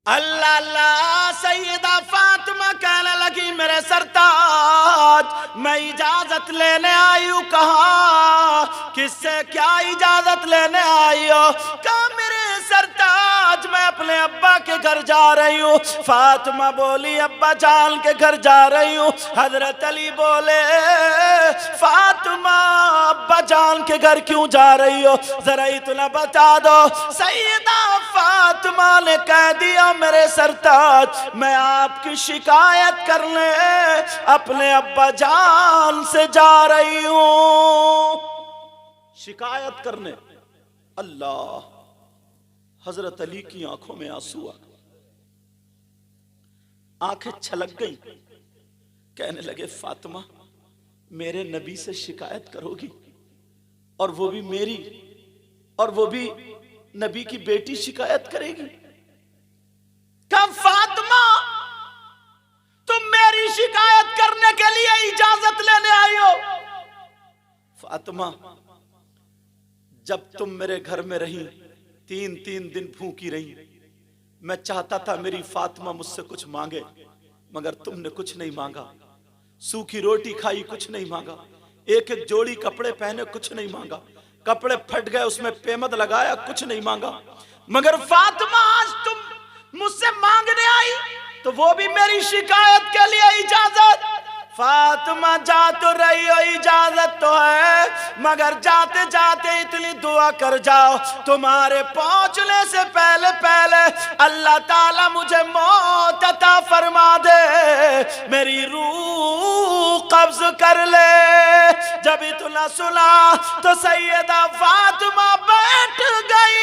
अल्लाह अल्लाह सैयदा फातिमा कहने लगी मेरे सरताज मैं इजाजत लेने आई हूँ। कहा किससे क्या इजाजत लेने आई हो? कहा मेरे सरताज मैं अपने अब्बा के घर जा रही हूँ। फातिमा बोली अब्बा जान के घर जा रही हूँ। हजरत अली बोले फातिमा अब्बा जान के घर क्यों जा रही हो, जरा इतना बता दो। सैयदा फातिमा ने कह दिया मेरे सरताज मैं आपकी शिकायत करने अपने अब्बा जान से जा रही हूं। शिकायत करने। अल्लाह, हजरत अली की आंखों में आंसू आ गए, आंखें छलक गई। कहने लगे फातिमा मेरे नबी से शिकायत करोगी और वो भी मेरी, और वो भी नबी की बेटी शिकायत करेगी? कब फातिमा तुम मेरी शिकायत करने के लिए इजाजत लेने आई हो? फातिमा जब तुम मेरे घर में रही 3 दिन भूखी रही, मैं चाहता था मेरी फातिमा मुझसे कुछ मांगे, मगर तुमने कुछ नहीं मांगा। सूखी रोटी खाई, कुछ नहीं मांगा। एक एक जोड़ी कपड़े पहने, कुछ नहीं मांगा। कपड़े फट गए उसमें पेमद लगाया, कुछ नहीं मांगा। मगर फातिमा आज तुम मुझसे मांगने आई तो वो भी मेरी शिकायत के लिए इजाजत। फातिमा जा तो रही हो, इजाजत तो है, मगर जाते जाते इतनी दुआ कर जाओ तुम्हारे पहुंचने से पहले पहले अल्लाह ताला मुझे मौत अता फरमा दे, मेरी रूह कब्ज कर ले। जब इतना सुना तो सैयदा फातिमा बैठ गई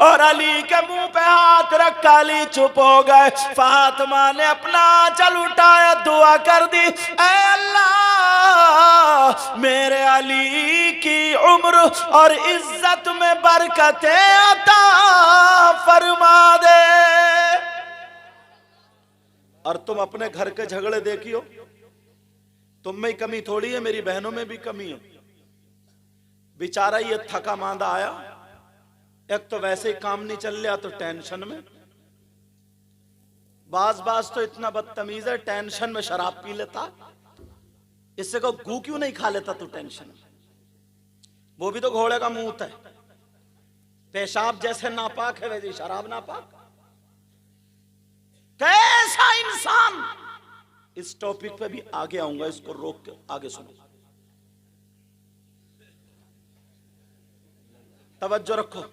और अली के मुंह पे हाथ रखा, अली चुप हो गए। फातिमा ने अपना आंचल उठाया, दुआ कर दी, ऐ अल्लाह मेरे अली की उम्र और इज्जत में बरकतें अता फरमा दे। और तुम अपने घर के झगड़े देखियो, तुम में कमी थोड़ी है, मेरी बहनों में भी कमी है। बेचारा ये थका मांदा आया, एक तो वैसे ही काम नहीं चल रहा तो टेंशन में, बाज तो इतना बदतमीज है, टेंशन में शराब पी लेता। इससे को गू क्यों नहीं खा लेता तू टेंशन में? वो भी तो घोड़े का मुंह है, पेशाब जैसे नापाक है वैसे शराब नापाक। कैसा इंसान। इस टॉपिक पे भी आगे आऊंगा, इसको रोक के आगे सुनो, तवज्जो रखो।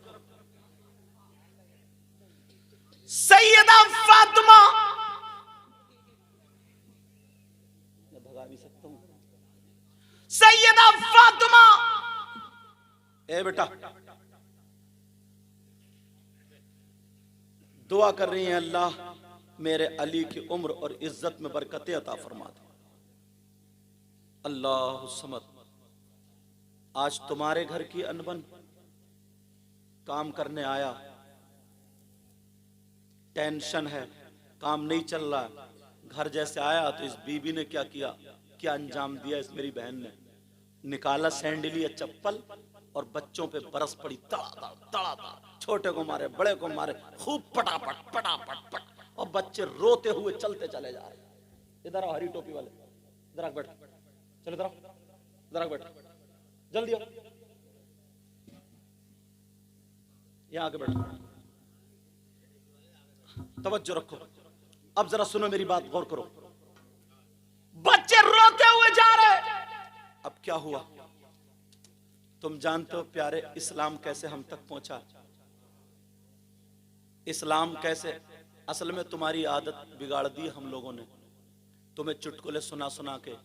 सैयदा फातिमा, मैं भगा भी सकता हूं। सैयदा फातिमा, ए बेटा दुआ कर रही हैं अल्लाह मेरे अली की उम्र और इज्जत में बरकतें अता फरमा दे। अल्लाह समद, आज तुम्हारे घर की अनबन, काम करने आया, टेंशन है, काम नहीं चल रहा, घर जैसे आया तो इस बीबी ने क्या किया, क्या अंजाम दिया इस मेरी बहन ने। निकाला सैंडल या चप्पल और बच्चों पे बरस पड़ी, तड़ा, छोटे को मारे, बड़े को मारे, खूब पटापट पटापट पट, और बच्चे रोते हुए चलते चले जा रहे। इधर आओ हरी टोपी वाले, इधर आके बैठ, चलो इधर आओ, इधर आके बैठ, जल्दी आओ, यहाँ आके बैठो, तवज्जो रखो। अब जरा सुनो मेरी बात, गौर करो। बच्चे रोते हुए जा रहे। अब क्या हुआ तुम जानते हो प्यारे, इस्लाम कैसे हम तक पहुंचा? इस्लाम कैसे, असल में तुम्हारी आदत बिगाड़ दी हम लोगों ने। तुम्हें चुटकुले सुना सुना के,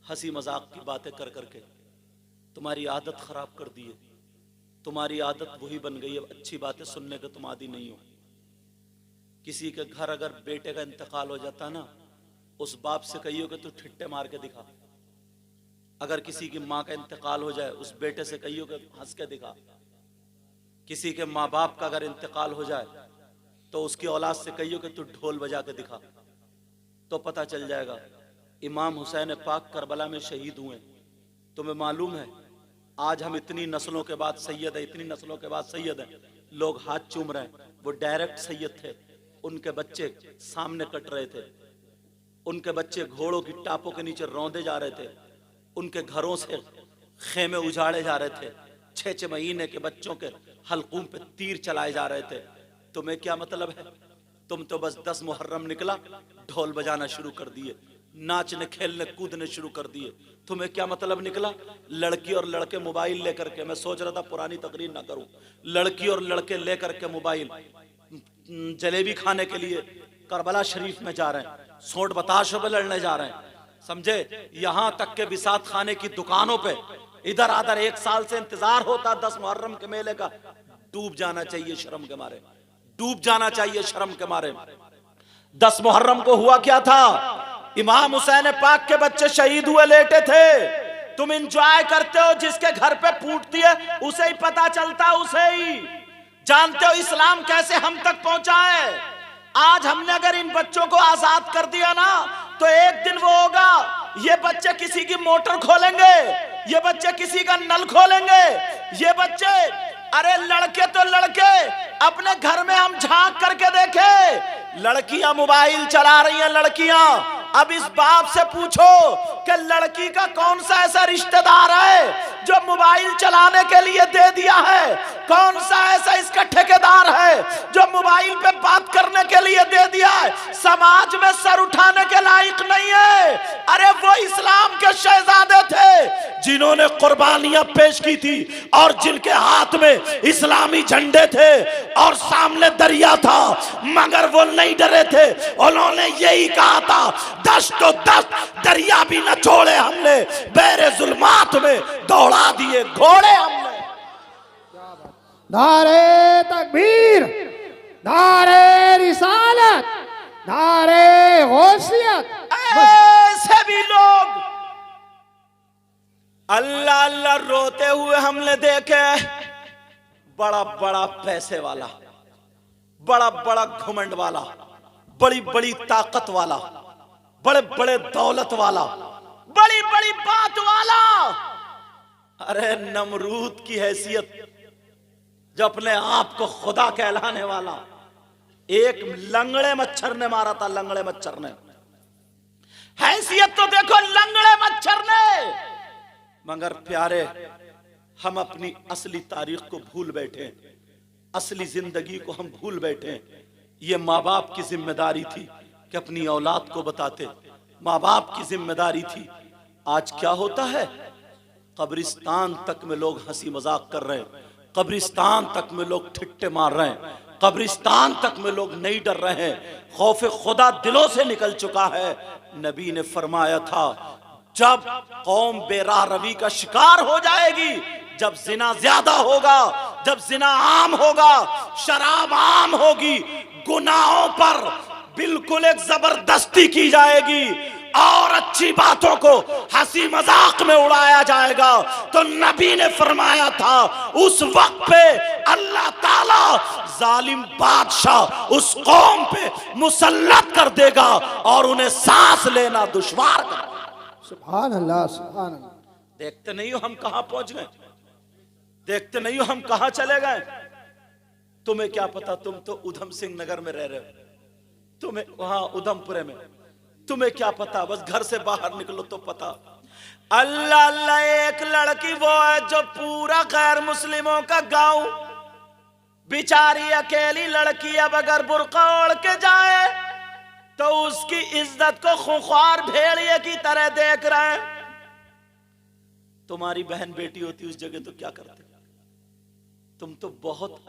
हंसी मजाक की बातें कर करके तुम्हारी आदत खराब कर दी है। तुम्हारी आदत वही बन गई है, अच्छी बातें सुनने के तुम आदी नहीं हो। किसी के घर अगर बेटे का इंतकाल हो जाता ना, उस बाप से कहियो कि तू ठिट्टे मार के दिखा। अगर किसी की माँ का इंतकाल हो जाए, उस बेटे से कहियो कि हंस के दिखा। किसी के माँ बाप का अगर इंतकाल हो जाए तो उसकी औलाद से कहियो कि तू ढोल बजा के दिखा, तो पता चल जाएगा। इमाम हुसैन पाक करबला में शहीद हुए। तुम्हें मालूम है आज हम इतनी नस्लों के बाद सैयद है, इतनी नस्लों के बाद सैयद हैं, लोग हाथ चूम रहे हैं। वो डायरेक्ट सैयद थे, उनके बच्चे सामने कट रहे थे, उनके बच्चे घोड़ों की टापों के नीचे रौंदे जा रहे थे, उनके घरों से खेमे उजाड़े जा रहे थे, 6-6 महीने के बच्चों के हलकूम पे तीर चलाए जा रहे थे। तुम्हें क्या मतलब है? तुम तो बस 10 मुहर्रम निकला, ढोल बजाना शुरू कर दिए, नाचने खेलने कूदने शुरू कर दिए। तुम्हें क्या मतलब निकला? लड़की और लड़के मोबाइल लेकर के, मैं सोच रहा था पुरानी तकरीर ना करूं, लड़की और लड़के लेकर के मोबाइल जलेबी खाने के लिए करबला शरीफ में जा रहे हैं, सोट बताशों पे लड़ने जा रहे हैं, समझे? यहां तक के बिसात खाने की दुकानों पे इधर आधर 1 साल से इंतजार होता 10 मुहर्रम के मेले का। डूब जाना चाहिए शर्म के मारे, डूब जाना चाहिए शर्म के मारे। 10 मुहर्रम को हुआ क्या था? इमाम हुसैन पाक के बच्चे शहीद हुए, लेटे थे। तुम इंजॉय करते हो, जिसके घर पे फूटती है उसे ही पता चलता, उसे ही जानते हो इस्लाम कैसे हम तक पहुंचा है। आज हमने अगर इन बच्चों को आजाद कर दिया ना, तो एक दिन वो होगा, ये बच्चे किसी की मोटर खोलेंगे, ये बच्चे किसी का नल खोलेंगे, ये बच्चे, अरे लड़के तो लड़के, अपने घर में हम झांक करके देखे, लड़कियां मोबाइल चला रही हैं लड़कियां। अब इस बाप से पूछो कि लड़की का कौन सा ऐसा रिश्तेदार है जो मोबाइल चलाने के लिए दे दिया है? कौन सा ऐसा इसका ठेकेदार है जो मोबाइल पे बात करने के लिए दे दिया है? समाज में सर उठाने के लायक नहीं है। अरे वो इस्लाम के शहजादे थे जिन्होंने कुर्बानियां पेश की थी और जिनके हाथ में इस्लामी झंडे थे और सामने दरिया था, मगर वो नहीं डरे थे। उन्होंने यही कहा था, दस तो 10 दरिया भी न छोड़े हमने, बेरे जुल्मात में दौड़ा दिए घोड़े हमने। नारे तकबीर, नारे रिसालत, नारे गौसियत। ऐसे भी लोग अल्लाह अल्लाह रोते हुए हमने देखे। बड़ा बड़ा पैसे वाला, बड़ा बड़ा घुमंड वाला, बड़ी बड़ी ताकत वाला, बड़े बड़े दौलत वाला, बड़ी बड़ी बात वाला, अरे नमरूद की हैसियत, जो अपने आप को खुदा कहलाने वाला, एक लंगड़े मच्छर ने मारा था, लंगड़े मच्छर ने। हैसियत तो देखो लंगड़े मच्छर ने। मगर प्यारे, हम अपनी असली तारीख को भूल बैठे, असली जिंदगी को हम भूल बैठे। ये माँ बाप की जिम्मेदारी थी कि अपनी औलाद को बताते, माँ बाप की जिम्मेदारी थी। आज क्या होता है? कब्रिस्तान तक में लोग हंसी मजाक कर रहे हैं, कब्रिस्तान तक में लोग ठिट्टे मार रहे हैं, कब्रिस्तान तक में लोग नहीं डर रहे हैं। खौफ खुदा दिलों से निकल चुका है। नबी ने फरमाया था, जब कौम बेराह रवी का शिकार हो जाएगी, जब जिना ज्यादा होगा, जब जिना आम होगा, शराब आम होगी, गुनाहों पर बिल्कुल एक जबरदस्ती की जाएगी और अच्छी बातों को हंसी मजाक में उड़ाया जाएगा, तो नबी ने फरमाया था, उस वक्त पे अल्लाह ताला जालिम बादशाह उस कौम पे मुसल्लत कर देगा और उन्हें सांस लेना दुश्वार कर देगा। सुभान अल्लाह, सुभान अल्लाह। देखते नहीं हो हम कहां पहुंच गए? देखते नहीं हो हम कहां चले गए? तुम्हें क्या पता, तुम तो उधम सिंह नगर में रह रहे हो, तुम्हें वहां उधमपुरे में, तुम्हें क्या पता? बस घर से बाहर निकलो तो पता। अल्लाह अल्लाह, एक लड़की वो है जो पूरा गैर मुस्लिमों का गांव, बेचारी अकेली लड़की, अब अगर बुर्का ओढ़ के जाए तो उसकी इज्जत को खुखार भेड़िए की तरह देख रहे हैं। तुम्हारी बहन बेटी होती उस जगह तो क्या करते? तुम तो बहुत